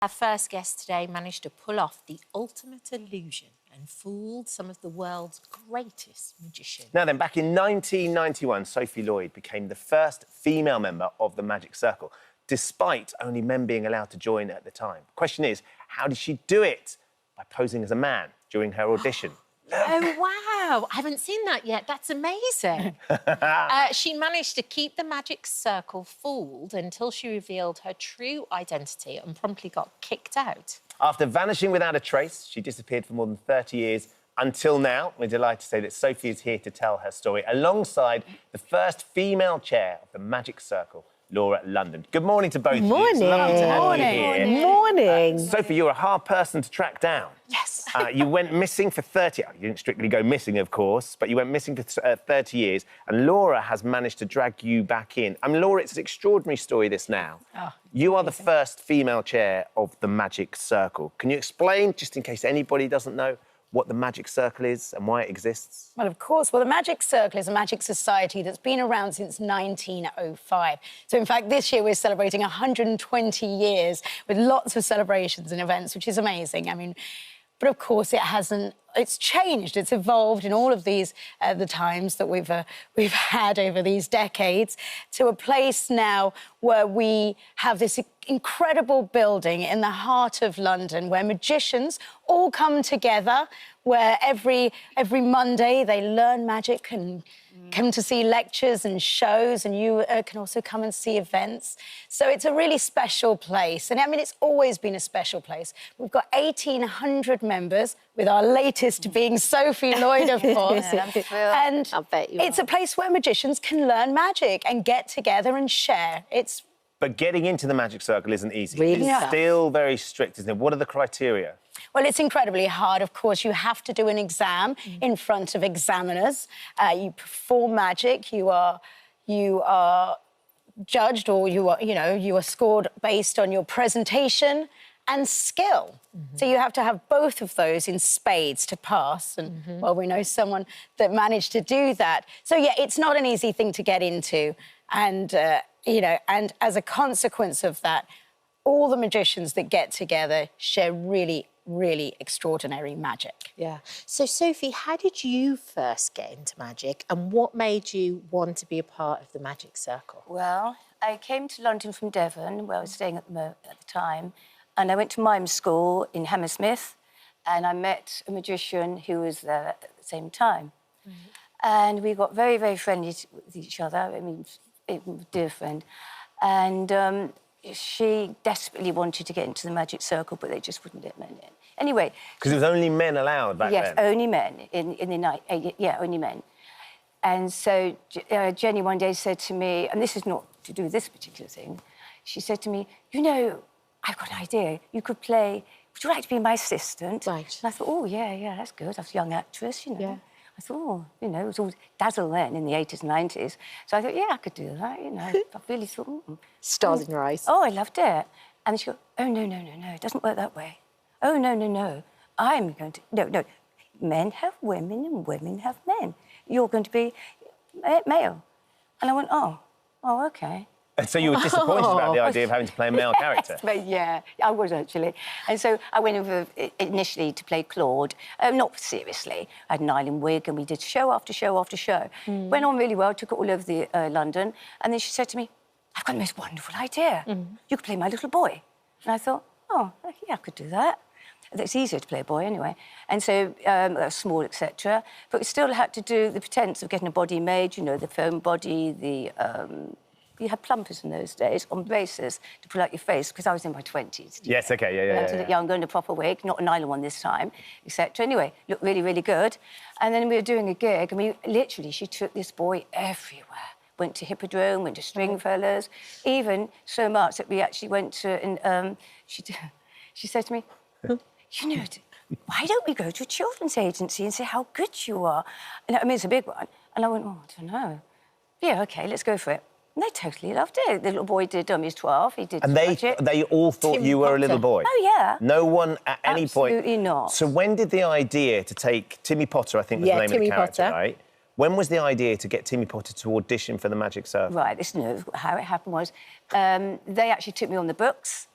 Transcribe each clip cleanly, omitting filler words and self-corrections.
Our first guest today managed to pull off the ultimate illusion and fooled some of the world's greatest magicians. Now then, back in 1991, Sophie Lloyd became the first female member of the Magic Circle, despite only men being allowed to join at the time. The question is, how did she do it? By posing as a man during her audition. Oh, wow. I haven't seen that yet. That's amazing. She managed to keep the Magic Circle fooled until she revealed her true identity and promptly got kicked out. After vanishing without a trace, she disappeared for more than 30 years. Until now, we're delighted to say that Sophie is here to tell her story alongside the first female chair of the Magic Circle, Laura London. Good morning to both of you. It's lovely to have you here. Morning. Sophie, you're a hard person to track down. Yes. You went missing for 30... You didn't strictly go missing, of course, but you went missing for 30 years, and Laura has managed to drag you back in. Laura, it's an extraordinary story, this now. Oh, you are the first female chair of the Magic Circle. Can you explain, just in case anybody doesn't know, what the Magic Circle is and why it exists? Well, of course. Well, the Magic Circle is a magic society that's been around since 1905. So, in fact, this year we're celebrating 120 years with lots of celebrations and events, which is amazing. I mean, but of course it hasn't... It's changed, it's evolved in all of these, the times that we've had over these decades, to a place now where we have this incredible building in the heart of London where magicians all come together, where every Monday they learn magic and come to see lectures and shows, and you can also come and see events. So it's a really special place. And I mean, it's always been a special place. We've got 1,800 members, with our latest being Sophie Lloyd, of course. And I'll bet you it's a place where magicians can learn magic and get together and share. But getting into the Magic Circle isn't easy. Really It's tough. still very strict, isn't it? What are the criteria? Well, it's incredibly hard. Of course, you have to do an exam in front of examiners. You perform magic. You are judged, or you are scored based on your presentation and skill. So you have to have both of those in spades to pass. And, well, we know someone that managed to do that. So, yeah, it's not an easy thing to get into. And, and as a consequence of that, all the magicians that get together share really, really extraordinary magic. Yeah. So, Sophie, how did you first get into magic and what made you want to be a part of the Magic Circle? Well, I came to London from Devon, where I was staying at the time, and I went to mime school in Hammersmith, and I met a magician who was there at the same time. And we got very, very friendly with each other. I mean, a dear friend. And she desperately wanted to get into the Magic Circle, but they just wouldn't let men in. Anyway... Because it was only men allowed back then? Yes, only men in the night. Yeah, only men. And so Jenny one day said to me, and this is not to do with this particular thing, she said to me, you know, I've got an idea. You could play... Would you like to be my assistant? Right. And I thought, oh, yeah, that's good. I was a young actress, you know. Yeah. I thought, oh, you know, it was all dazzle then in the 80s and 90s. So I thought, yeah, I could do that, you know. I really thought... Stars in your eyes. Oh, I loved it. And she goes, oh, no, it doesn't work that way. Oh, no, I'm going to... No, men have women and women have men. You're going to be male. And I went, oh, OK. And so you were disappointed about the idea of having to play a male character? But yeah, I was actually. And so I went over initially to play Claude, not seriously. I had an island wig and we did show after show after show. Went on really well, took it all over the London. And then she said to me, I've got the most wonderful idea. You could play my little boy. And I thought, oh, yeah, I could do that. It's easier to play a boy anyway. And so I was small, etc. But we still had to do the pretence of getting a body made, you know, the foam body, you had plumpers in those days on braces to pull out your face, because I was in my 20s. Yes, OK, yeah. I had to look younger in a proper wig, not an island one this time, etc. Anyway, looked really, really good. And then we were doing a gig, and literally, she took this boy everywhere. Went to Hippodrome, went to Stringfellows, even so much that we actually went to... And she said to me, you know, why don't we go to a children's agency and say how good you are? And I mean, it's a big one. And I went, oh, I don't know. Yeah, OK, let's go for it. And they totally loved it. The little boy did, he was 12, he did... And they all thought Tim you were Potter. a little boy? Oh, yeah. No one at any point... Absolutely not. So when did the idea to take Timmy Potter, I think was the name of the character, right? When was the idea to get Timmy Potter to audition for the Magic Circle? Right, how it happened was they actually took me on the books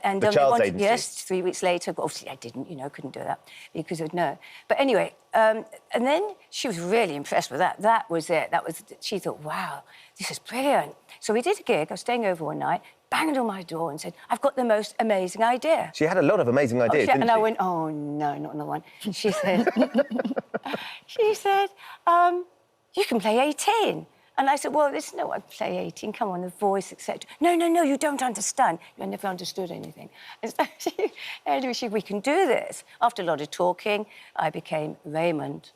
And The child's agency? Yes, 3 weeks later. But obviously, I didn't, couldn't do that because of no. But anyway, and then she was really impressed with that. That was it. She thought, wow, this is brilliant. So we did a gig. I was staying over one night, banged on my door and said, I've got the most amazing idea. She had a lot of amazing ideas, didn't she? And I went, oh, no, not another one. She said, you can play 18. And I said, well, there's no way I play 18. Come on, the voice, etc. No, you don't understand. I never understood anything. And so anyway, we can do this. After a lot of talking, I became Raymond.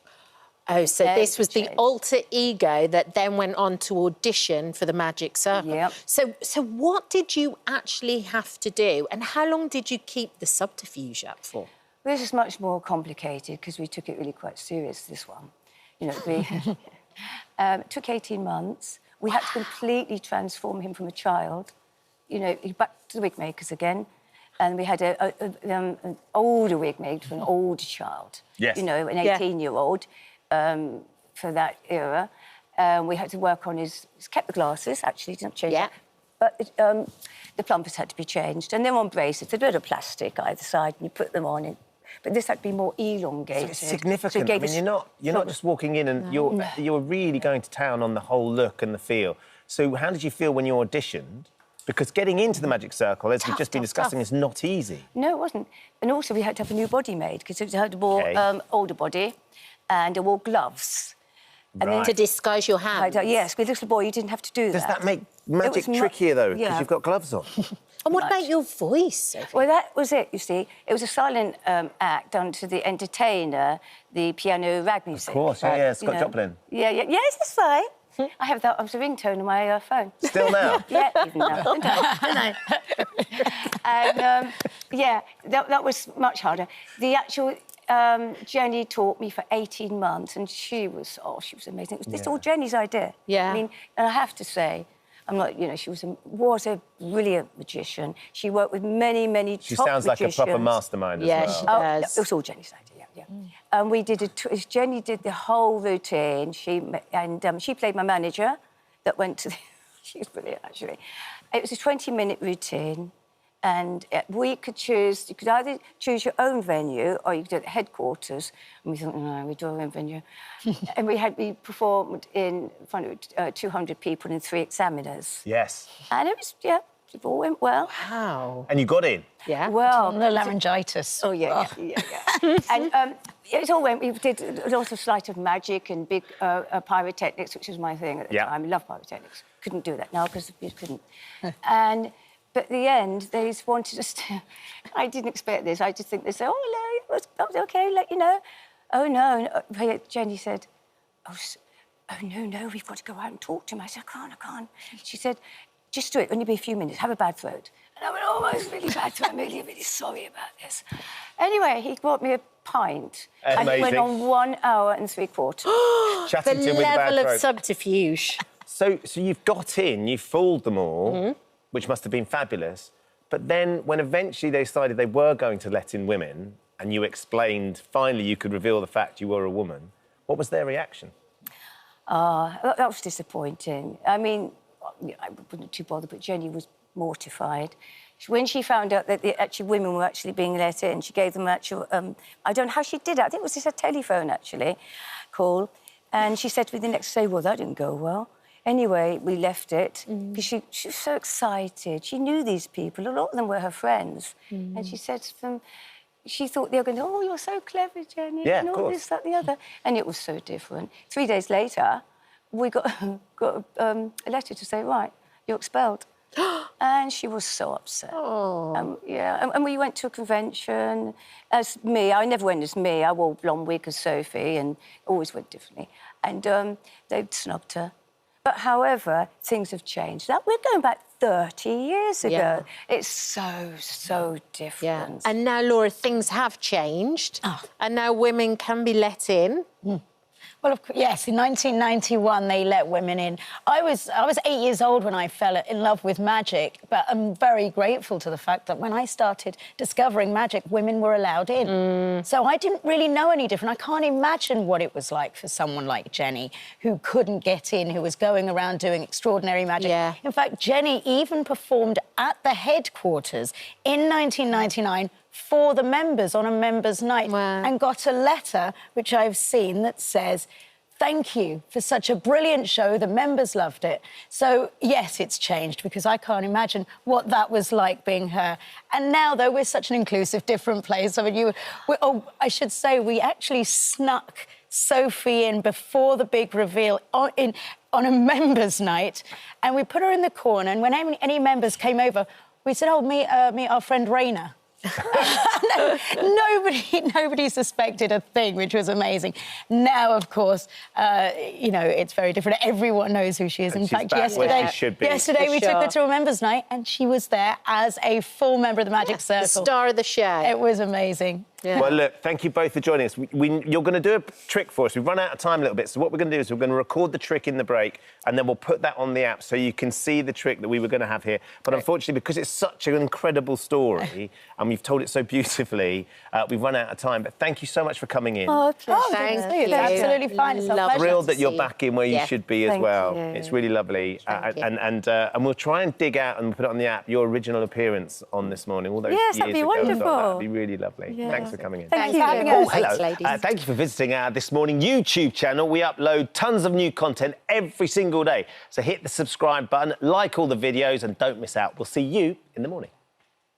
Oh, so this was the alter ego that then went on to audition for the Magic Circle. Yep. So what did you actually have to do, and how long did you keep the subterfuge up for? This is much more complicated because we took it really quite serious, this one. It took 18 months. We had to completely transform him from a child, back to the wig makers again. And we had an older wig made for an older child. Yes. An 18-year-old for that era. We had to work on his kept the glasses, actually, didn't change it. But the plumpers had to be changed. And then on braces, a bit of plastic either side, and you put them on. But this had to be more elongated. So it's significant. I mean, you're not just walking in and you're really going to town on the whole look and the feel. So how did you feel when you auditioned? Because getting into the Magic Circle, as we've just been discussing, is not easy. No, it wasn't. And also, we had to have a new body made because it had a more older body and it wore gloves. Right. And then To disguise your hands? Yes, with a little boy, you didn't have to do that. Does that make magic trickier, though, because you've got gloves on? And what about your voice, Sophie? Well, that was it, you see. It was a silent act done to the entertainer, the piano rag music. Of course, Scott Joplin. Yes, that's fine. I have that as a ringtone on my phone. Still now? Yeah, even now. Don't I? And, that was much harder. The actual Jenny taught me for 18 months, and she was amazing. It's all Jenny's idea. Yeah. I mean, and I have to say, I'm not, she was a brilliant magician. She worked with many top magicians. She sounds like a proper mastermind as well. She does. It was all Jenny's idea, yeah. And we did Jenny did the whole routine. She played my manager that went to she was brilliant, actually. It was a 20-minute routine. And you could either choose your own venue or you could do it at headquarters. And we thought, no, we do our own venue. And we performed in front of 200 people and 3 examiners. Yes. And it was, it all went well. Wow. And you got in? Yeah. Well... No laryngitis. Oh, yeah. And it all went... We did a lot of sleight of magic and big pyrotechnics, which was my thing at the time. I love pyrotechnics. Couldn't do that now because you couldn't. But at the end, they just wanted us to... I didn't expect this. I just think they said, oh, hello, that was OK, let you know. Oh, no. Jenny said, oh, no, we've got to go out and talk to him. I said, I can't. She said, just do it, only be a few minutes, have a bad throat. And I went, oh, it's really bad throat. I'm really sorry about this. Anyway, he brought me a pint. Amazing. And it went on 1 hour and 3/4. Chatting to The him with a bad level of throat. subterfuge. So you've got in, you fooled them all, which must have been fabulous. But then when eventually they decided they were going to let in women and you explained finally you could reveal the fact you were a woman, what was their reaction? That was disappointing. I mean, I wasn't too bothered, but Jenny was mortified. When she found out that women were actually being let in, she gave them actual... I don't know how she did it. I think it was just a telephone, actually, call. And she said to me the next day, well, that didn't go well. Anyway, we left it because she was so excited. She knew these people. A lot of them were her friends. And she said to them, she thought they were going, oh, you're so clever, Jenny. Yeah, and all of course. this, that, the other. And it was so different. 3 days later, we got a letter to say, right, you're expelled. And she was so upset. Oh. And we went to a convention as me. I never went as me. I wore blonde wig as Sophie and always went differently. And they snubbed her. But, however, things have changed. We're going back 30 years ago. Yeah. It's so different. Yeah. And now, Laura, things have changed. And now women can be let in. Well, yes, in 1991 they let women in. I was 8 years old when I fell in love with magic, but I'm very grateful to the fact that when I started discovering magic, women were allowed in. So I didn't really know any different. I can't imagine what it was like for someone like Jenny, who couldn't get in, who was going around doing extraordinary magic. Yeah. In fact, Jenny even performed at the headquarters in 1999 for the members on a members' night, and got a letter, which I've seen, that says, "Thank you for such a brilliant show. The members loved it." So, yes, it's changed, because I can't imagine what that was like being her. And now, though, we're such an inclusive, different place. I mean, I should say, we actually snuck Sophie in before the big reveal on a members' night, and we put her in the corner, and when any members came over, we said, "Oh, meet our friend Raina." Nobody suspected a thing, which was amazing. Now, of course, you know, it's very different. Everyone knows who she is. And in she's fact, back where she should be. yesterday we took her to a members' night, and she was there as a full member of the Magic The Circle. star of the show. It was amazing. Yeah. Well, look, thank you both for joining us. You're going to do a trick for us. We've run out of time a little bit, so what we're going to do is we're going to record the trick in the break, and then we'll put that on the app so you can see the trick that we were going to have here. But unfortunately, because it's such an incredible story, and we've told it so beautifully, we've run out of time. But thank you so much for coming in. Oh, Thank It's you. absolutely fine. It's a Lovely. pleasure. Thrilled that to you're see back in where you Yeah. should be as Thank well. you. It's really lovely. Thank you. And we'll try and dig out and put it on the app, your original appearance on This Morning, all those Yes, years that'd be ago. as well. wonderful. That'd be really lovely. Yeah. Thanks for coming in. Thanks for having you. us. Thanks, Hello. ladies. Thank you for visiting our This Morning YouTube channel. We upload tons of new content every single day. So hit the subscribe button, like all the videos, and don't miss out. We'll see you in the morning.